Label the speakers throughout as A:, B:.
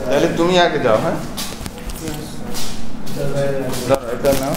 A: তাহলে তুমি আগে যাও। হ্যাঁ এটা নাও।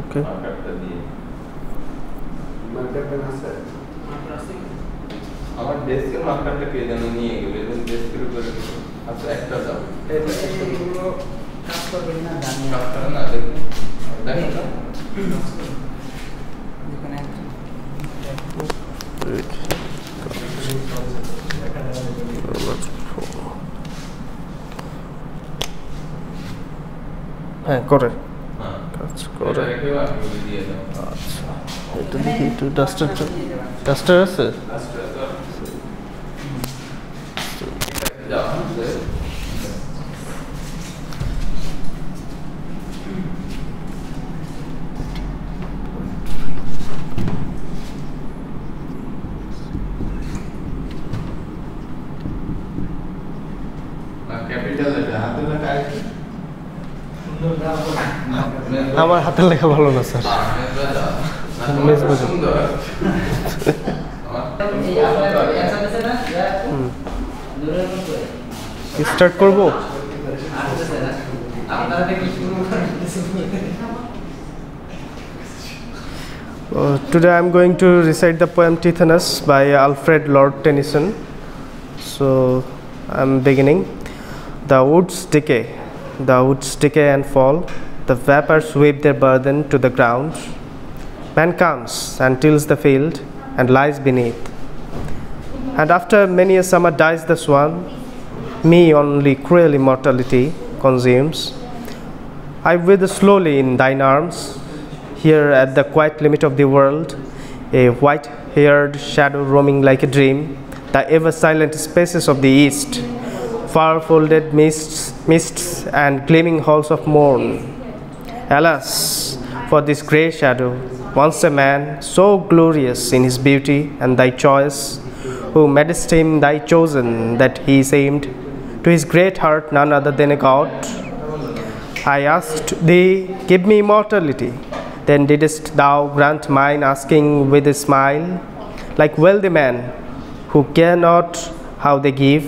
A: Okay. আমার ডেস্কের মার্কারটা কে যেন নিয়ে গেল, এবং ডেস্কের উপরে আচ্ছা একটা দাও। এগুলো কাজ করবে না, জানি কাজ করে না, দেখুন দেখুন না এখানে
B: হ্যাঁ করে কাজ করে। আচ্ছা এটা দেখি একটু ডাস্টার আছে। আমার হাতের লেখা ভালো না স্যার। স্টার্ট করব। Today I am going to recite the poem Tithonus by Alfred Lord Tennyson. So I am beginning. The woods decay and fall. The vapors sweep their burden to the ground. Man comes and tills the field and lies beneath. And after many a summer dies the swan. Me only cruel immortality consumes. I wither slowly in thine arms. Here at the quiet limit of the world, a white-haired shadow roaming like a dream, the ever-silent spaces of the east, far-folded mists and gleaming halls of morn. Alas, for this grey shadow, once a man, so glorious in his beauty and thy choice, who madest him thy chosen, that he seemed to his great heart none other than a god. I asked thee, give me immortality. Then didst thou grant mine asking with a smile, like wealthy men who care not how they give,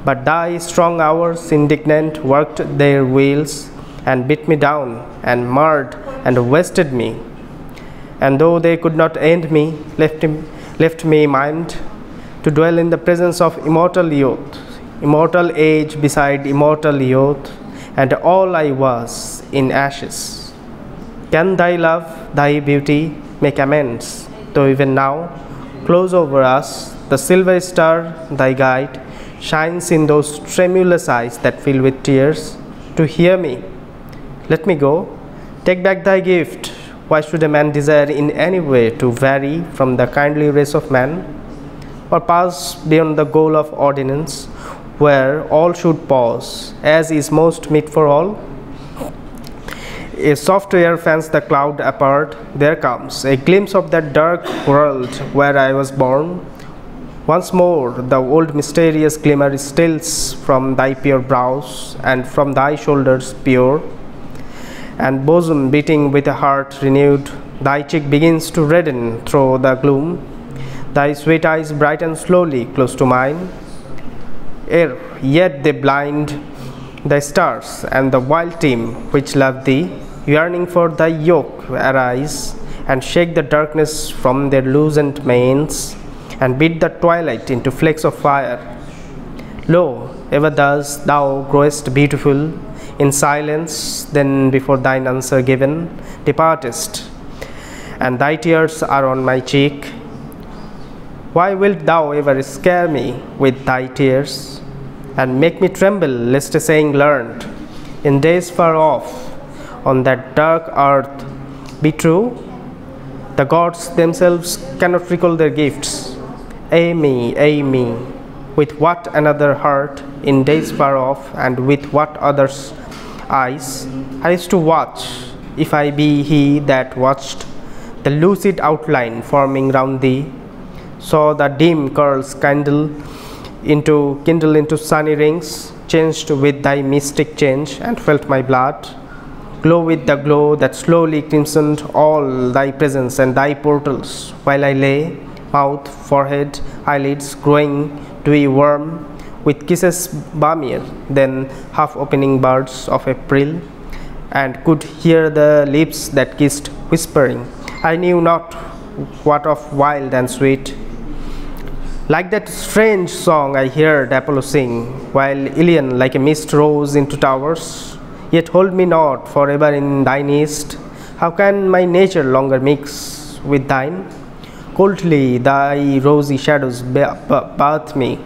B: but thy strong hours indignant worked their wheels, and beat me down, and marred and wasted me. And though they could not end me, left me mind to dwell in the presence of immortal youth, immortal age beside immortal youth, and all I was in ashes. Can thy love, thy beauty make amends, though even now, close over us, the silver star, thy guide, shines in those tremulous eyes that fill with tears, to hear me? Let me go, take back thy gift. Why should a man desire in any way to vary from the kindly race of man, or pass beyond the goal of ordinance, where all should pause, as is most meet for all? A soft air fans the cloud apart. There comes a glimpse of that dark world where I was born. Once more the old mysterious glimmer steals from thy pure brows, and from thy shoulders pure and bosom beating with a heart renewed, thy cheek begins to redden through the gloom. Thy sweet eyes brighten slowly close to mine, ere yet they blind the stars and the wild team which love thee. yearning for thy yoke, arise and shake the darkness from their loosened manes, and beat the twilight into flakes of fire. Lo, ever thus thou growest beautiful in silence, then before thine answer given departest, and thy tears are on my cheek. Why wilt thou ever scare me with thy tears, and make me tremble lest a saying learned in days far off on that dark earth be true? The gods themselves cannot recall their gifts. Ay me, with what another heart in days far off, and with what others' eyes I used to watch, if I be he that watched the lucid outline forming round thee, saw the dim curls kindle into sunny rings, changed with thy mystic change, and felt my blood glow with the glow that slowly crimsoned all thy presence and thy portals, while I lay, mouth, forehead, eyelids growing dewy warm with kisses balmier than half opening buds of April, and could hear the lips that kissed whispering I knew not what of wild and sweet. Like that strange song I heard Apollo sing, while Ilion like a mist rose into towers. Yet hold me not forever in thine east. How can my nature longer mix with thine? Coldly thy rosy shadows bath me.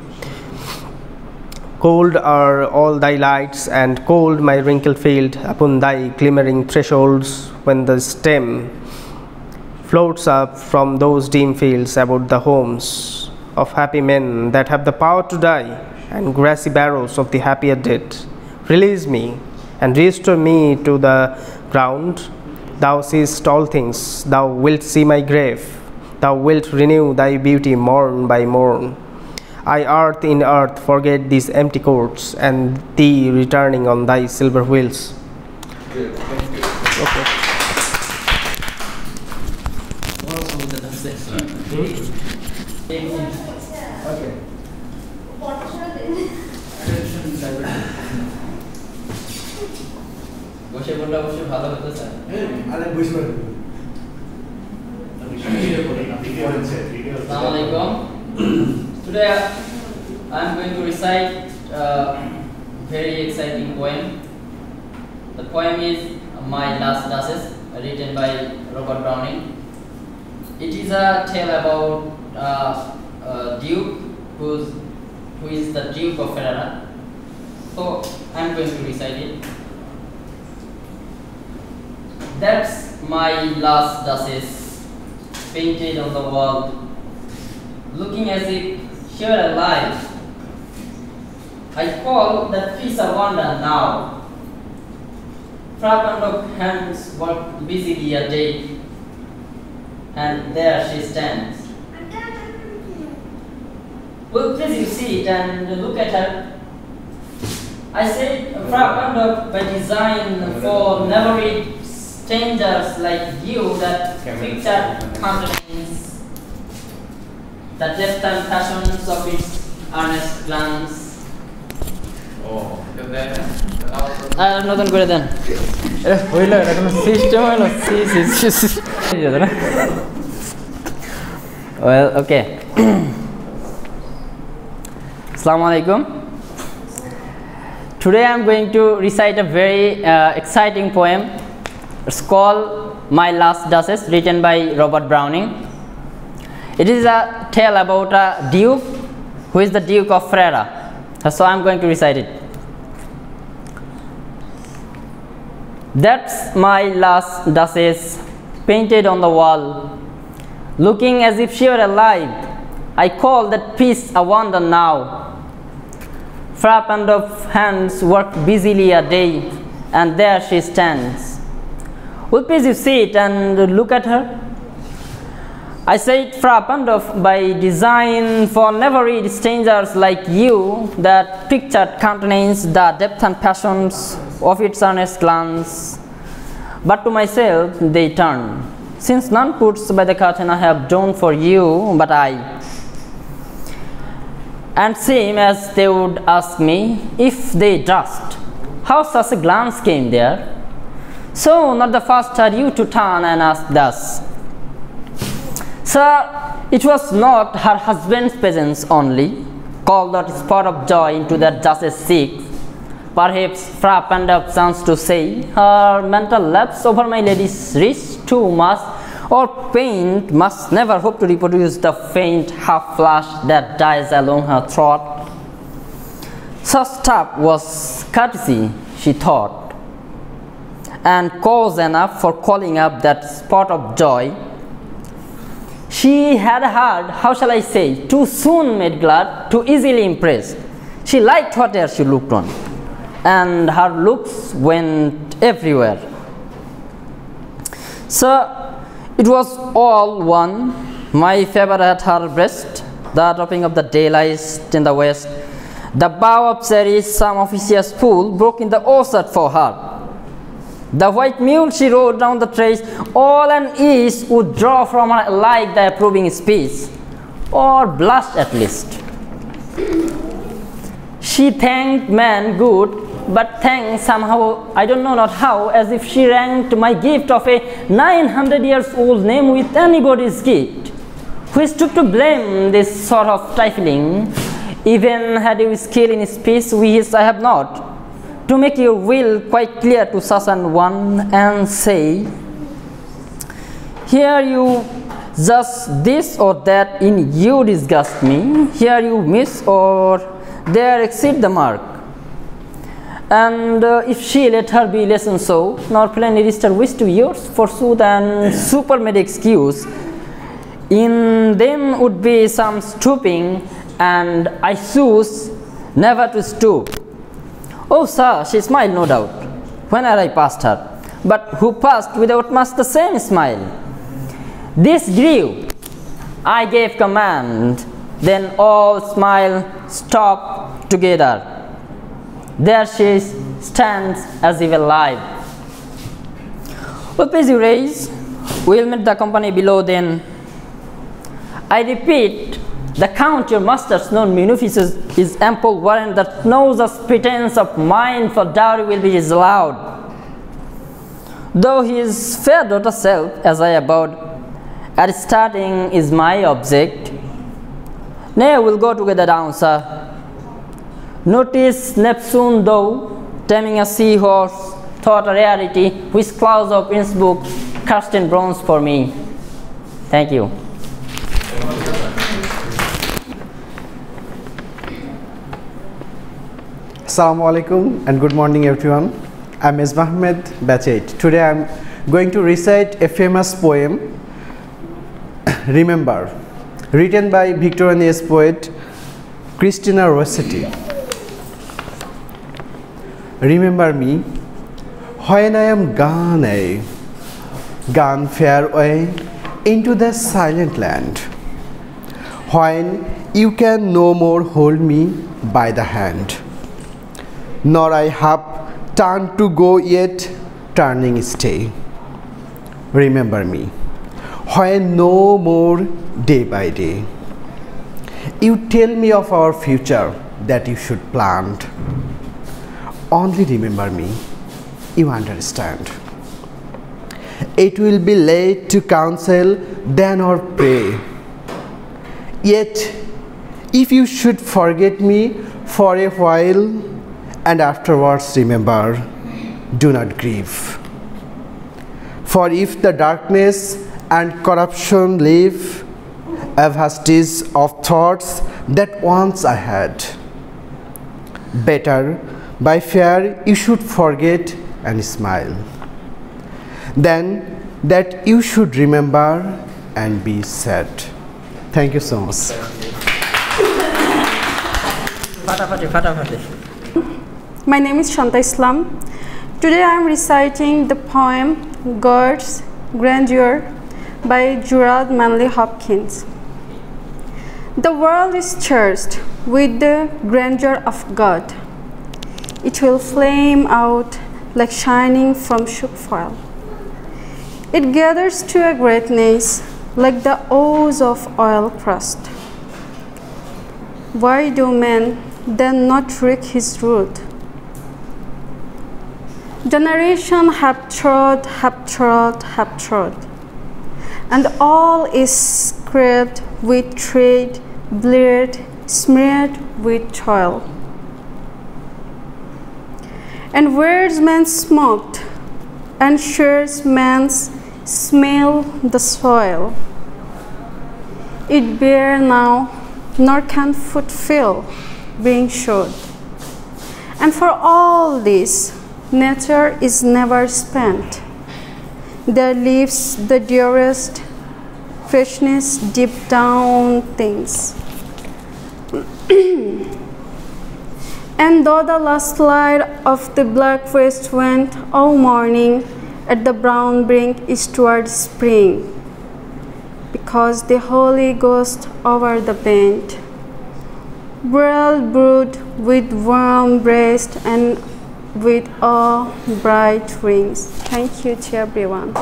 B: Cold are all thy lights, and cold my wrinkled field upon thy glimmering thresholds, when the stem floats up from those dim fields about the homes of happy men that have the power to die, and grassy barrows of the happier dead. Release me and restore me to the ground. Thou seest all things, thou wilt see my grave, thou wilt renew thy beauty morn by morn. I earth in earth forget these empty courts, and thee returning on thy silver wheels.
A: Good, thank you.
B: Okay.
A: Okay. বসে বললে অবশ্যই ভালো হতো sir.
C: আরে বুঝতে পারবেন।
D: Assalamu alaikum. Today I am going to recite a very exciting poem. The poem is My Last Dashes, written by Robert Browning. It is a tale about a duke who is the Duke of Ferrara. So I am going to recite it. That's my last Dashes, painted on the wall, looking as if she were alive. I call that piece a wonder now. Frappant of hands work busily a day, and there she stands. Well, please you see it and look at her. I said frappant of by design for never read strangers like you, that picture contains the depth and passions of its earnest glance.
A: Oh, then
D: নতুন করে দেন
E: হইল এটা কোনো system হইল
D: Well, okay. Assalamu alaikum. Today I am going to recite a very exciting poem. It's called My Last Dashes, written by Robert Browning. It is a tale about a duke who is the Duke of Ferrara. So I am going to recite it. That's my last Dashes, painted on the wall, looking as if she were alive. I call that piece a wonder now. Frappant of hands work busily a day, and there she stands. Will please you see it and look at her? I say it frappant of by design for never read strangers like you, that picture contains the depth and passions of its earnest glance. But to myself they turn, since none puts by the curtain I have drawn for you but I. And seem as they would ask me, if they durst, how such a glance came there. So not the first are you to turn and ask thus. Sir, it was not her husband's presence only called that spot of joy into that justice seeks. Perhaps frappant of chance to say, her mental lapse over my lady's wrist too much, or paint must never hope to reproduce the faint half flash that dies along her throat. Such stuff was courtesy, she thought, and cause enough for calling up that spot of joy. She had heard, how shall I say, too soon made glad, too easily impressed. She liked whatever she looked on, and her looks went everywhere. So it was all one. My favor at her breast, the dropping of the daylight in the west, the bow of cherries some officious fool broke in the orchard for her. The white mule she rode down the trace, all and each would draw from her alike the approving speech, or blush at least. She thanked man good, but thanked somehow, I don't know not how, as if she ranked my gift of a 900 years old name with anybody's gift. Who stood to blame this sort of trifling? Even had you skill in speech which I have not, to make your will quite clear to such an one and say, here you just this or that in you disgust me, here you miss or there exceed the mark. And if she let her be less and so, nor plainly register wish to yours, forsooth and super made excuse, in them would be some stooping, and I choose never to stoop. Oh, sir, she smiled, no doubt, whenever I passed her, but who passed without much the same smile? This grew, I gave command, then all smile stopped together. There she stands as if alive. Oh, please you raise, we'll meet the company below then. I repeat, the count your master's known munificence is ample warrant that no such pretense of mine for dowry will be disallowed. Though his fair daughter self, as I abode, at starting is my object. Nay, we'll go together down, sir. Notice Neptune, though, taming a seahorse, thought a rarity, which clouds of Innsbruck cast in bronze for me. Thank you.
C: Assalamu alaikum and good morning everyone. I'm Misbah Ahmed, batch 8. Today I'm going to recite a famous poem, Remember, written by Victorian age poet Christina Rossetti. Remember me when I am gone far away into the silent land, when you can no more hold me by the hand, nor I have turned to go yet turning stay. Remember me when no more day by day you tell me of our future that you should plant. Only remember me, you understand. It will be late to counsel then or pray. Yet, if you should forget me for a while and afterwards remember, do not grieve. For if the darkness and corruption leave a vastage of thoughts that once I had, better by fear you should forget and smile, then that you should remember and be sad. Thank you so much.
F: My name is Shanta Islam. Today I am reciting the poem God's Grandeur by Gerard Manley Hopkins. The world is charged with the grandeur of God. It will flame out like shining from shook foil. It gathers to a greatness like the oars of oil crust. Why do men then not wreak his root? Generation have trod, and all is scraped with tread, bleared, smeared with toil. And where's man smoked, and shares man's smell the soil. It bare now, nor can foot fill, being showed. And for all this, nature is never spent. There lives the dearest freshness deep down things. And though the last light of the black west went all morning, at the brown brink is toward spring, because the Holy Ghost over the bent, world brood with warm breast and with all bright wings. Thank you to everyone.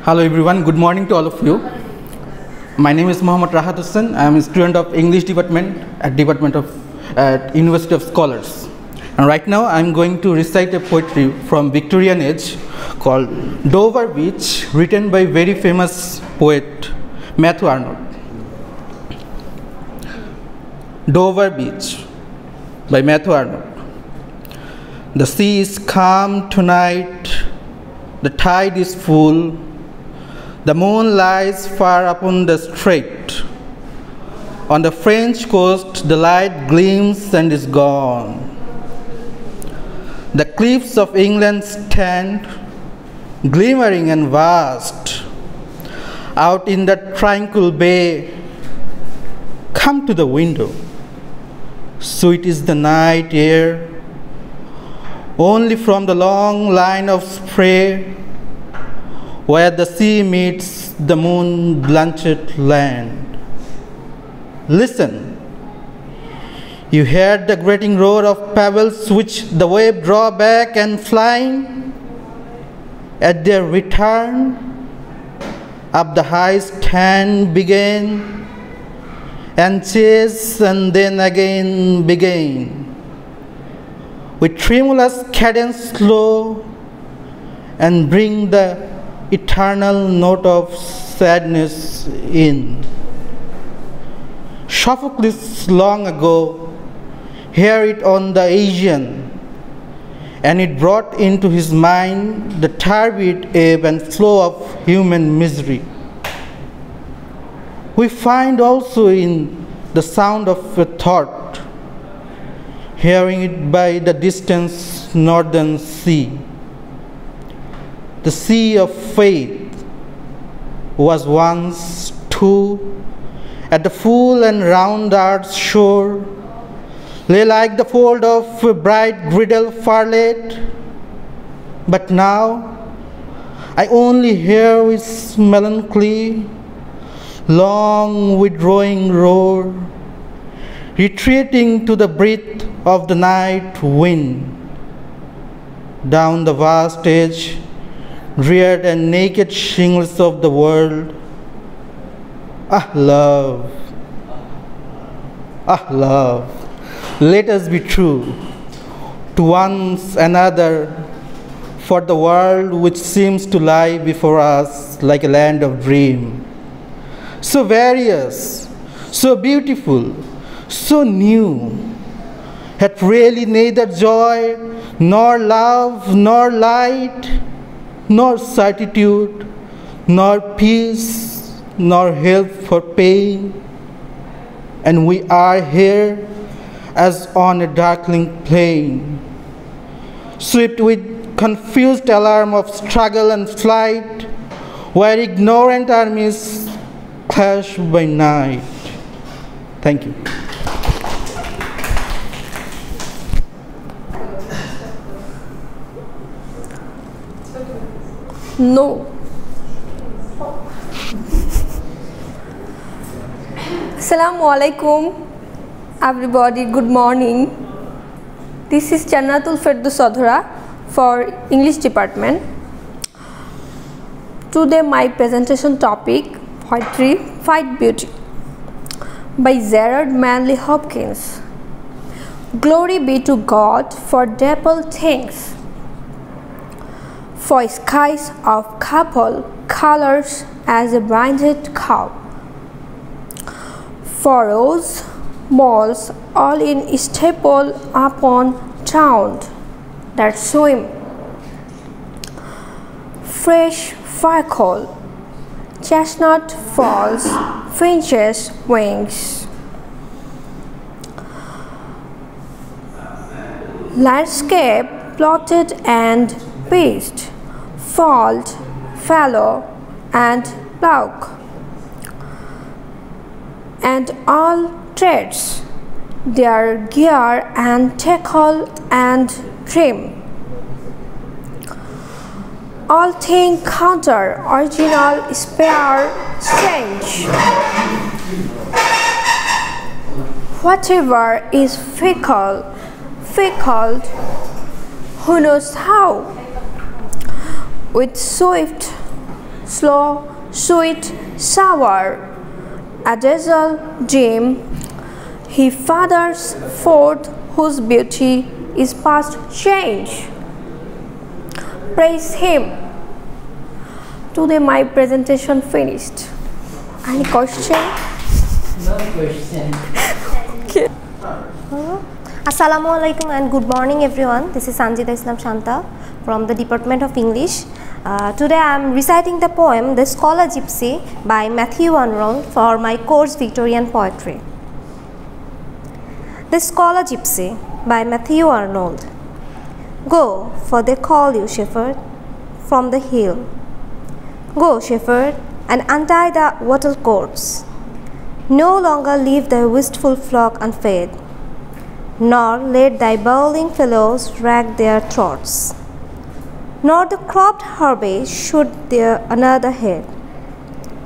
G: Hello everyone, good morning to all of you. My name is Mohammad Rahat Hussain. I am a student of English department at University of Scholars. And right now I am going to recite a poetry from Victorian age called Dover Beach, written by very famous poet Matthew Arnold. Dover Beach by Matthew Arnold. The sea is calm tonight, the tide is full, the moon lies far upon the strait. On the French coast the light gleams and is gone. The cliffs of England stand, glimmering and vast. Out in the tranquil bay, come to the window. Sweet is the night air. Only from the long line of spray, where the sea meets the moon-blanched land. Listen, you heard the grating roar of pebbles which the wave draw back and flying. At their return, up the high stand began, and chase and then again began. With tremulous cadence slow, and bring the eternal note of sadness in. Sophocles long ago heard it on the Aegean, and it brought into his mind the turbid ebb and flow of human misery. We find also in the sound of a thought, hearing it by the distant northern sea. The sea of faith was once too, at the full and round earth's shore, lay like the fold of a bright griddle farlet. But now I only hear its melancholy, long withdrawing roar, retreating to the breath of the night wind. Down the vast edge, reared and naked shingles of the world. Ah, love, let us be true to one another, for the world which seems to lie before us like a land of dream, so various, so beautiful, so new, hath really neither joy, nor love, nor light, nor certitude, nor peace, nor help for pain. And we are here as on a darkling plain, swept with confused alarm of struggle and flight, where ignorant armies clash by night. Thank you.
H: No. Assalamu alaikum, everybody. Good morning. This is Jannatul Firdaus Adhura for English department. Today my presentation topic, poetry, Fight Beauty. by Gerard Manley Hopkins. Glory be to God for dapple things, for skies of couple colors as a brinded cow, for rose malls all in staple upon town that swim, fresh firefall, chestnut falls, finches wings, landscape plotted and paced, fault, fallow and plough, and all treads their gear and tackle and trim. All thing counter, original, spare, strange. Whatever is fickle, who knows how? With swift, slow, sweet, sour, a dazzle dim, he fathers forth whose beauty is past change. Praise him. Today my presentation finished. Any question?
D: No question.
H: Okay.
I: Assalamualaikum and good morning everyone. This is Sanjita Islam Shanta from the Department of English. Today I am reciting the poem The Scholar Gypsy by Matthew Arnold for my course Victorian Poetry. The Scholar Gypsy by Matthew Arnold. Go, for they call you, shepherd, from the hill. Go, shepherd, and untie the wattle cords. No longer leave thy wistful flock unfed, nor let thy bowling fellows drag their throats, nor the cropped herbage shoot their another head.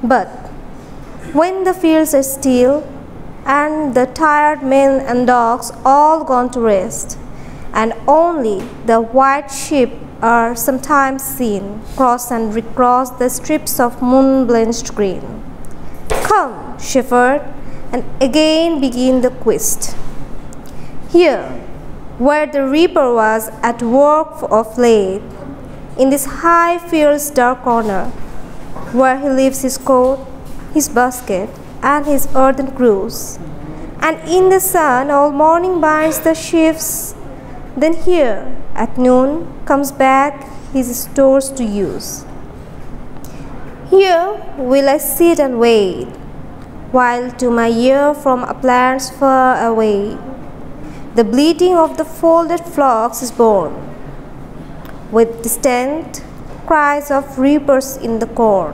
I: But when the fields are still, and the tired men and dogs all gone to rest, and only the white sheep are sometimes seen cross and recross the strips of moon-blenched green, come, shepherd, and again begin the quest. Here, where the reaper was at work of late, in this high field's dark corner, where he leaves his coat, his basket, and his earthen cruse, and in the sun all morning binds the sheaves, then here, at noon, comes back his stores to use. Here will I sit and wait, while to my ear from uplands far away, the bleating of the folded flocks is borne, with distant cries of reapers in the corn,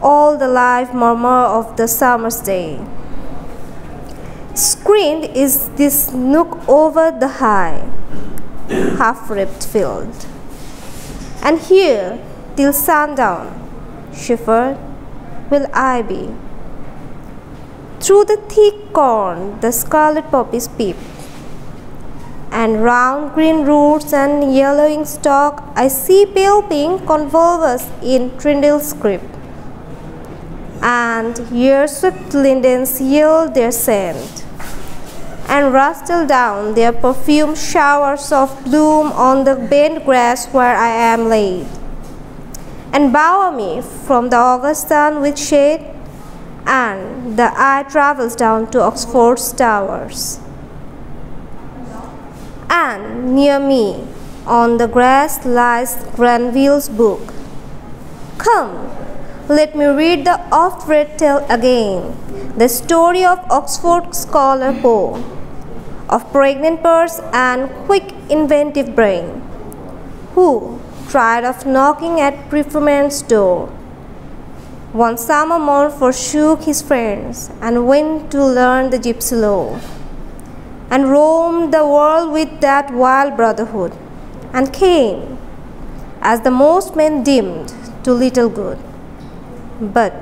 I: all the live murmur of the summer's day. Screened is this nook over the high, half-ribbed field, and here till sundown, shepherd, will I be. Through the thick corn the scarlet poppies peep, and round green roots and yellowing stalk I see pale pink convolvulus in trindle script, and here swift lindens yield their scent, and rustle down their perfumed showers of bloom on the bent grass where I am laid, and bower me from the August sun with shade, and the eye travels down to Oxford's towers. And near me on the grass lies Granville's book. Come, let me read the oft-read tale again, the story of Oxford scholar Poe, of pregnant purse and quick inventive brain, who, tired of knocking at preferment's door, one summer morn forsook his friends and went to learn the gypsy law, and roamed the world with that wild brotherhood, and came, as the most men deemed, to little good, but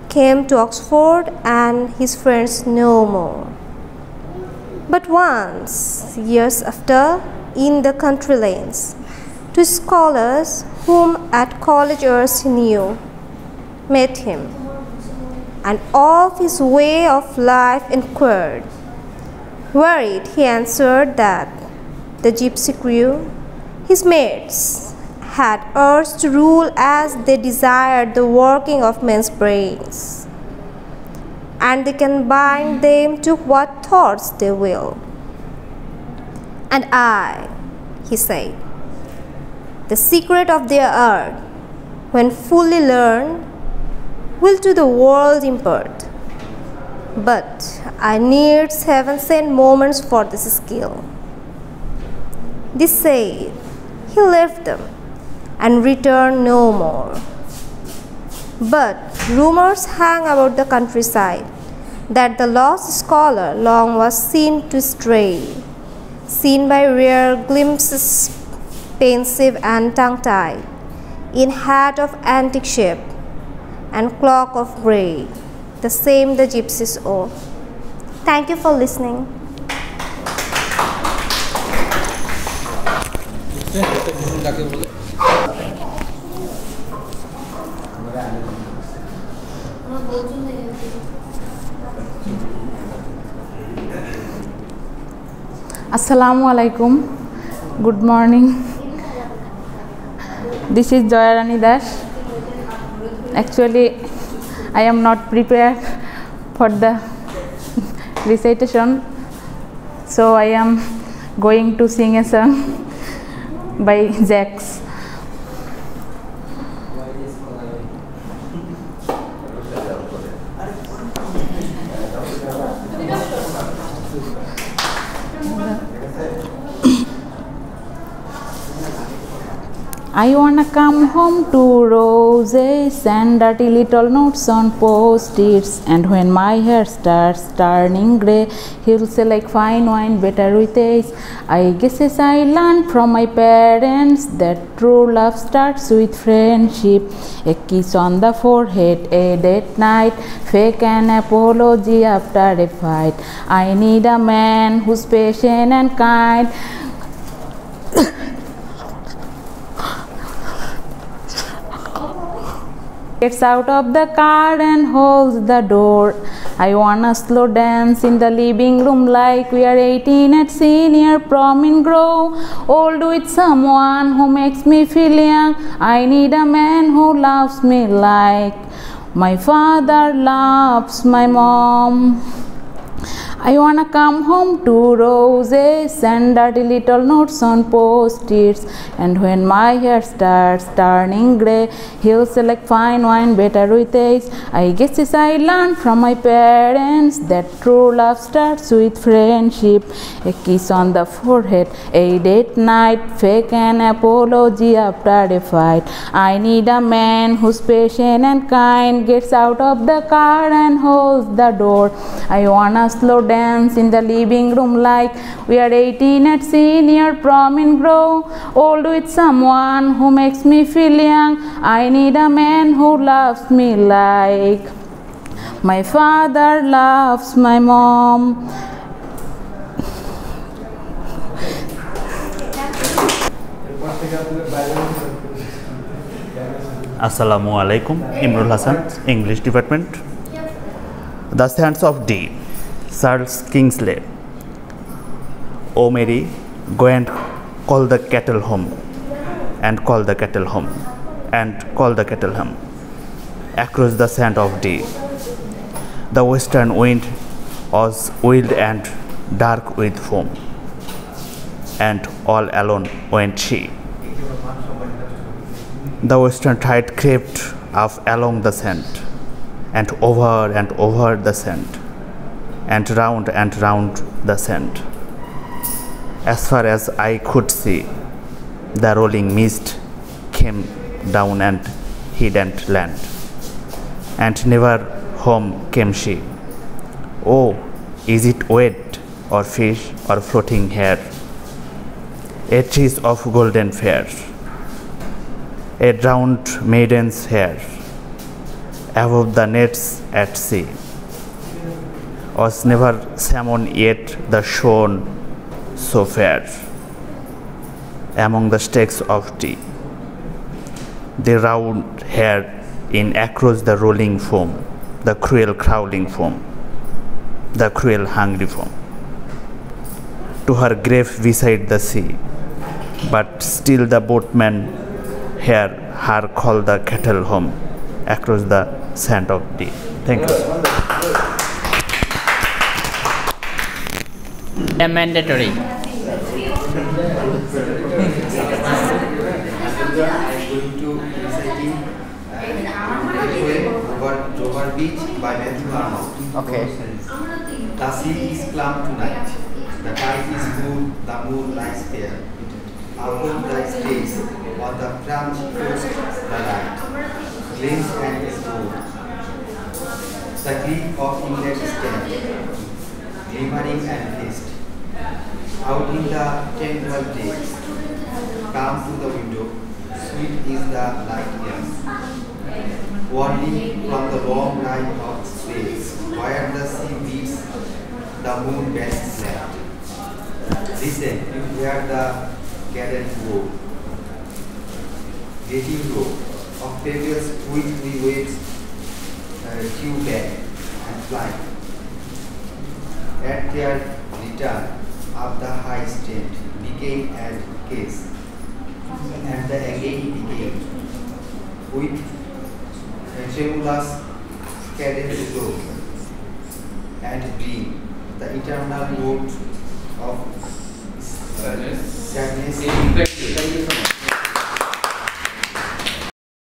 I: came to Oxford and his friends no more. But once, years after, in the country lanes, two scholars whom at college years he knew, met him, and of his way of life inquired. Worried, he answered that the gypsy crew, his mates, had urged to rule as they desired the working of men's brains, and they can bind them to what thoughts they will. And I, he said, the secret of their art, when fully learned, will to the world impart. But I need heaven-sent moments for this skill. This said, he left them and returned no more. But rumors hang about the countryside that the lost scholar long was seen to stray, seen by rare glimpses, pensive and tongue-tied, in hat of antique shape and cloak of grey, the same the gypsies owe. Thank you for listening.
J: Assalamu alaikum. Good morning. This is Joya Rani Das. Actually, I am not prepared for the recitation, so I am going to sing a song by Jax. I wanna come home to roses and dirty little notes on post-its, and when my hair starts turning grey, he'll say like fine wine, better with age. I guess as I learned from my parents that true love starts with friendship. A kiss on the forehead, a date night, fake an apology after a fight. I need a man who's patient and kind, gets out of the car and holds the door. I wanna slow dance in the living room like we are 18 at senior prom in Grove. Old with someone who makes me feel young. I need a man who loves me like my father loves my mom. I wanna come home to roses and dirty little notes on post-its, and when my hair starts turning grey, he'll select fine wine, better with age. I guess as I learned from my parents that true love starts with friendship. A kiss on the forehead, a date night, fake an apology after a fight. I need a man who's patient and kind, gets out of the car and holds the door. I wanna slow dance in the living room like we are 18 at senior prom in Grove. Old with someone who makes me feel young. I need a man who loves me like my father loves my mom.
K: Assalamu alaikum. Imrul Hassan, English Department. The Sands of D. Charles Kingsley. O Mary, go and call the kettle home, and call the kettle home, and call the kettle home. Across the sand of D, the western wind was wild and dark with foam, and all alone went she. The western tide crept up along the sand, and over the sand, and round the sand. As far as I could see, the rolling mist came down and hid land, and never home came she. Oh, is it wet or fish or floating hair? A trees of golden fair, a drowned maiden's hair, above the nets at sea. Was never salmon yet the shone so fair, among the stakes of tea. The round hair in across the rolling foam, the cruel crawling foam, the cruel hungry foam, to her grave beside the sea. But still the boatman hear her call the cattle home across the sand of the. Thank you.
D: A mandatory.
C: I'm going to reciting Dover Beach by Matthew Arnold.
D: Okay.
C: The sea is calm tonight. The tide is cool. The moon lies fair. Upon the stage, on the French coast, the light gleams and is gold. The cliff of England stand, glimmering and fixed. Out in the tender days, come to the window, sweet is the light air. Warning from the long night of space, where the sea beats, the moon bends left. Listen, you hear the gathered roar, getting low, of fables quickly waves due back and fly. At their return, up the high stand became and case, and the again became with tremulous cadence flow and dream the eternal note of sadness.
A: Thank you so much.